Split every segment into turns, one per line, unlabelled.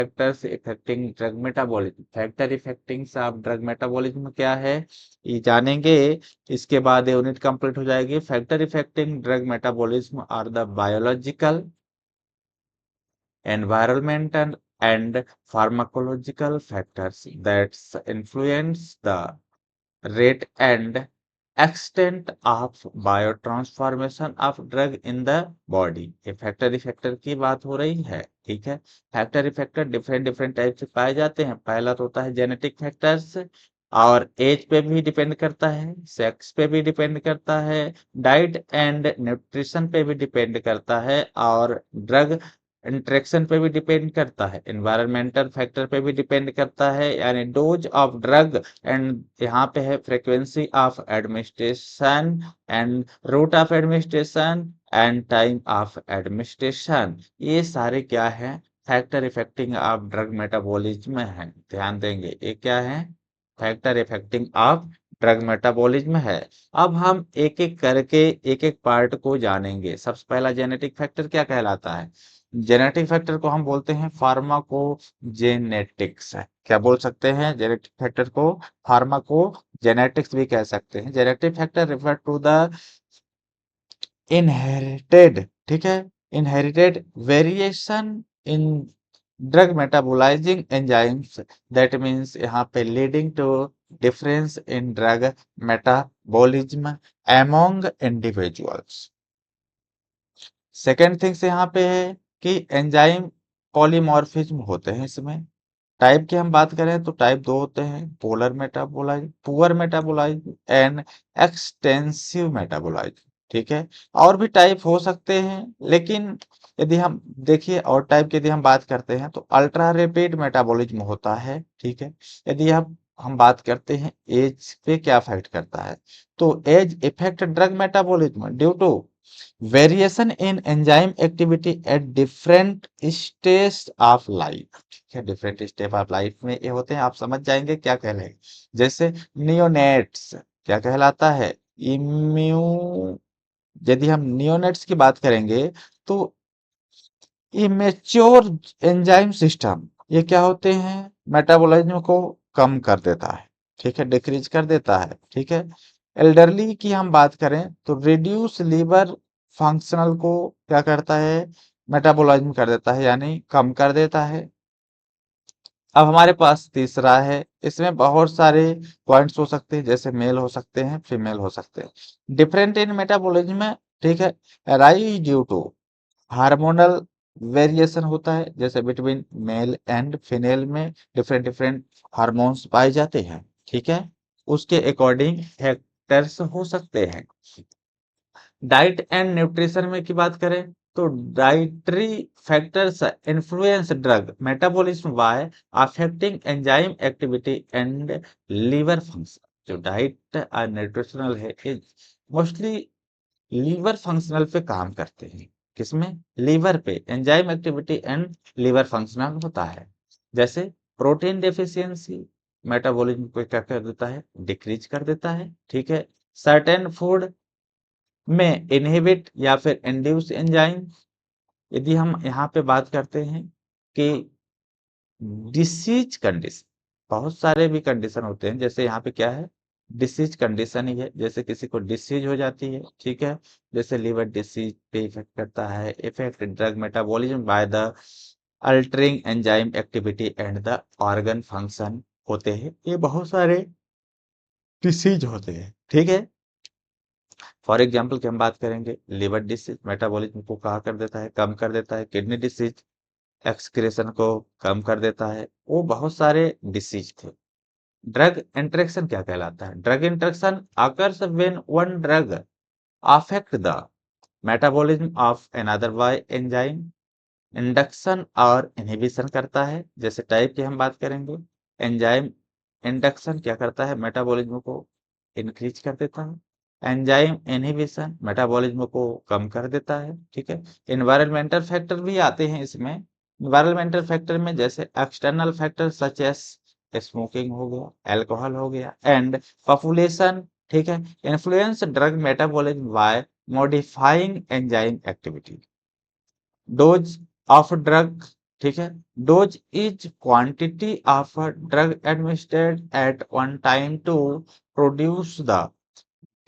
Factors affecting drug metabolism. Factor affecting of drug metabolism क्या है ये जानेंगे, इसके बाद यूनिट कंप्लीट हो जाएगी। Factor affecting drug metabolism are the biological, environmental and pharmacological factors that influence the rate and extent of biotransformation of drug in the body। ये factor effector की बात हो रही है, ठीक है। Factor effector different different type से पाए जाते हैं। पहला तो होता है जेनेटिक फैक्टर्स, और एज पे भी डिपेंड करता है, सेक्स पे भी डिपेंड करता है, डाइट एंड न्यूट्रिशन पे भी डिपेंड करता है, और ड्रग इंट्रैक्शन पे भी डिपेंड करता है, एनवायरमेंटल फैक्टर पे भी डिपेंड करता है, यानी डोज ऑफ ड्रग एंड यहाँ पे है frequency of administration and route of administration and time of administration. ये सारे क्या है, factor affecting of drug metabolism है। ध्यान देंगे ये क्या है, factor affecting of drug metabolism है। अब हम एक एक करके एक एक पार्ट को जानेंगे। सबसे पहला जेनेटिक फैक्टर क्या कहलाता है, जेनेटिक फैक्टर को हम बोलते हैं फार्माकोजेनेटिक्स। क्या बोल सकते हैं, जेनेटिक फैक्टर को फार्माकोजेनेटिक्स भी कह सकते हैं। Genetic factor refer to the inherited, ठीक है, inherited variation in drug metabolising enzymes, that means यहाँ पे leading to difference in drug metabolism among individuals. Second things यहाँ पे है कि एंजाइम पॉलीमॉर्फिज्म होते हैं इसमें। टाइप की हम बात करें तो टाइप दो होते हैं, polar metabolise, poor metabolise and extensive metabolise, ठीक है। और भी टाइप हो सकते हैं, लेकिन यदि हम देखिए और टाइप की यदि हम बात करते हैं तो अल्ट्रा रैपिड मेटाबॉलिज्म होता है, ठीक है। यदि हम बात करते हैं एज पे क्या इफेक्ट करता है, तो age effect drug metabolism due to variation in enzyme activity at different stage of life, ठीक है। डिफरेंट स्टेप ऑफ लाइफ में ये होते हैं, आप समझ जाएंगे क्या कह रहे हैं। जैसे नियोनेट्स क्या कहलाता है, इम्यू, यदि हम नियोनेट्स की बात करेंगे तो इमेच्योर एंजाइम सिस्टम, ये क्या होते हैं, मेटाबॉलिज्म को कम कर देता है, ठीक है, डिक्रीज कर देता है, ठीक है। एल्डरली की हम बात करें तो रिड्यूस लीवर फंक्शनल को क्या करता है, मेटाबॉलिज्म कर देता है, यानी कम कर देता है। अब हमारे पास तीसरा है, इसमें बहुत सारे पॉइंट्स हो सकते हैं, जैसे मेल हो सकते हैं, फीमेल हो सकते हैं। डिफरेंट इन मेटाबॉलिज्म में, ठीक है, rise due to hormonal variation होता है, जैसे बिटवीन मेल एंड फीमेल में डिफरेंट डिफरेंट हार्मोन्स पाए जाते हैं, ठीक है। उसके अकॉर्डिंग फैक्टर्स हो सकते हैं। डाइट एंड न्यूट्रिशन में की बात करें तो dietary factors influence drug metabolism by affecting enzyme activity and liver function. जो डाइट और न्यूट्रिशनल है ये मोस्टली लीवर फंक्शनल पे काम करते हैं। किसमें, लीवर पे enzyme activity and liver functional होता है। जैसे प्रोटीन डेफिशिएंसी मेटाबॉलिज्म को क्या कर देता है, डिक्रीज कर देता है, ठीक है। सर्टेन फूड में इनहिबिट या फिर इंड्यूस एंजाइम। यदि हम यहाँ पे बात करते हैं कि डिसीज कंडीशन, बहुत सारे भी कंडीशन होते हैं, जैसे यहाँ पे क्या है, डिसीज कंडीशन ही है, जैसे किसी को डिसीज हो जाती है, ठीक है, जैसे लीवर डिसीज पे इफेक्ट करता है, effect drug metabolism by the altering enzyme activity and the organ function होते हैं। ये बहुत सारे डिसीज होते हैं, ठीक है। फॉर एग्जाम्पल की हम बात करेंगे, लिवर डिसीज मेटाबॉलिज्म को कहा कर देता है, कम कर देता है। किडनी डिसीज एक्सक्रेशन को कम कर देता है। वो बहुत सारे डिसीज थे। ड्रग इंटरेक्शन क्या कहलाता है, drug interaction occurs when one drug affect the metabolism of another by enzyme. Induction और इनहिबिशन करता है। जैसे टाइप की हम बात करेंगे, एंजाइम इंडक्शन क्या करता है, मेटाबॉलिज्म को इंक्रीज कर देता है। एंजाइम इनहिबिशन मेटाबॉलिज्म को कम कर देता है, ठीक है। इन्वायरमेंटल फैक्टर भी आते हैं इसमें। इन्वायरमेंटल फैक्टर में जैसे external factor such as smoking हो गया, अल्कोहल हो गया एंड पॉपुलेशन, ठीक है, influence drug metabolism by modifying enzyme activity. Dose of drug, ठीक है। Dose is quantity of a drug administered at one time to produce the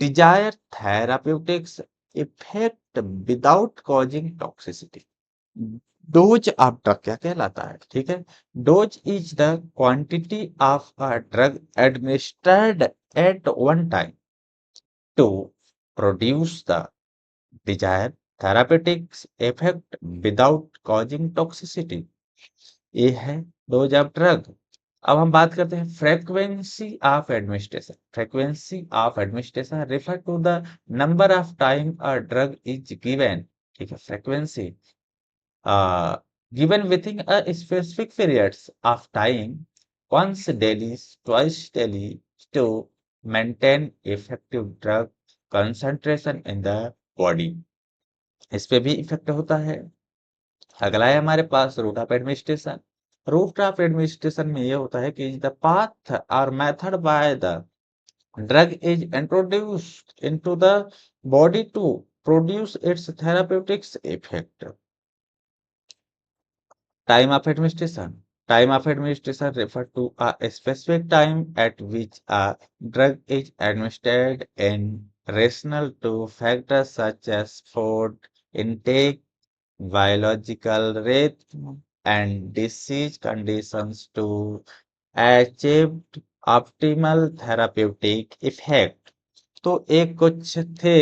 desire therapeutics effect without causing toxicity. Dose of drug क्या कहलाता है, ठीक है। Dose is the quantity of a drug administered at one time to produce the Dzire therapeutics effect without causing toxicity. ये है dose of drug. अब हम बात करते हैं frequency of administration. Frequency of administration refer to the number of time a drug is given, ठीक है। Frequency given within a specific periods of time, once daily, twice daily, to maintain effective drug concentration in the body। इस पे भी effect होता है। अगला है हमारे पास route of administration. Route of administration में ये होता है कि द पाथ और method by the drug is introduced into the body to produce its therapeutics effect. Time of administration. Time of administration refer to a specific time at which a drug is administered in rational to factors such as food intake, biological rhythm, and disease conditions to achieve optimal therapeutic effect। तो एक कुछ थे